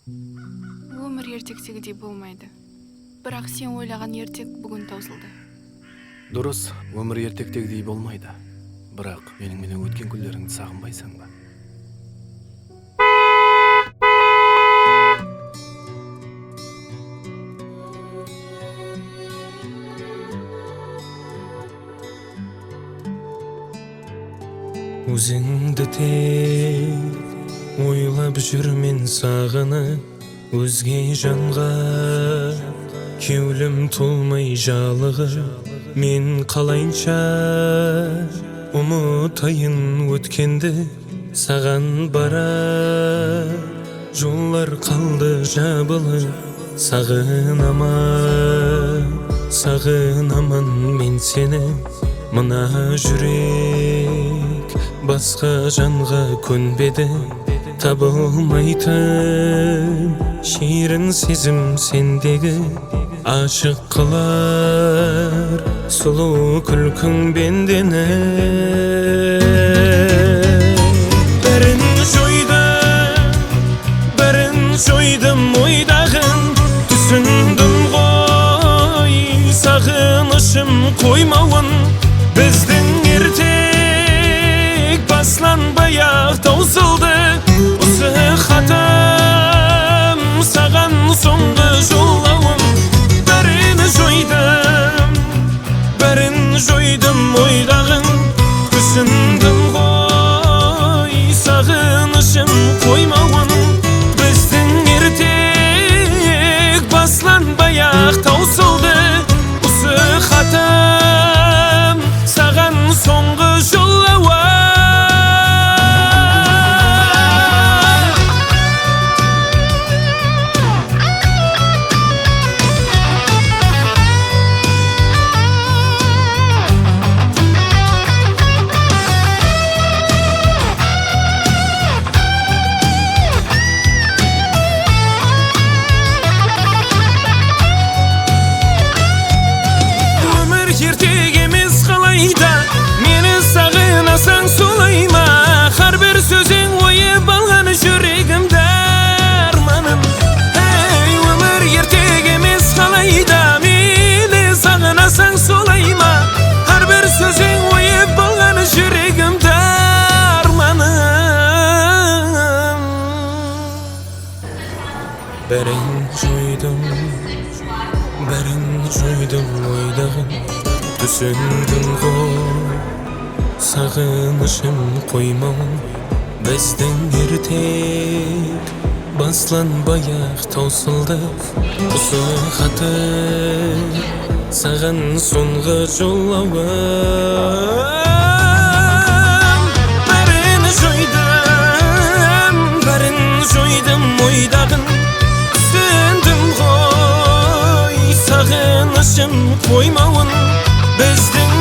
Өмір ертектегідей болмайды. Бірақ сен ойлаған ертек бүгін таусылды. Дұрыс, өмір ертектегідей болмайды. Бірақ менің өткен күндеріңді сағынбайсың ба? Өзіңді тек ойлап жүрмен сағынып, өзге жанға кеулім толмай жалығып, мен қалайынша ұмытайын өткенді, саған бара жоллар қалды жабылып, сағынаман мен сені, мына жүрек басқа жанға көнбеді, табылмайтын шерін сезім сендегі, ашық қылар сұлу күлкің бендені. Бәрін жойдым ойдағын, түсіндім ғой сағынышым қоймауын, біздің ертек басланбай-ақ таусылды, осы хатым саған соңғы жолдауым. Бәрін жойдым ойдағын, түсіндім ғой сағынышым қоймауын, біздің ертек басланбай-ақ таусылды, осы хатым саған соңғы жолдауым. Ертек емес қалайда, мені сағынасаң солай ма? Әрбір сөзің ойып алған жүрегімді арманым. Өмір ертек емес қалайда, мені сағынасаң солай ма? Әрбір сөзің ойып алған жүрегімді арманым. Бәрін жойдым ойдағын, түсіндім ғой сағынышым қоймауын, біздің ертек басланбай-ақ таусылды, осы хатым саған соңғы жолдауым. Бәрін жойдым ойдағын, түсіндім ғой сағынышым қоймауын, біздің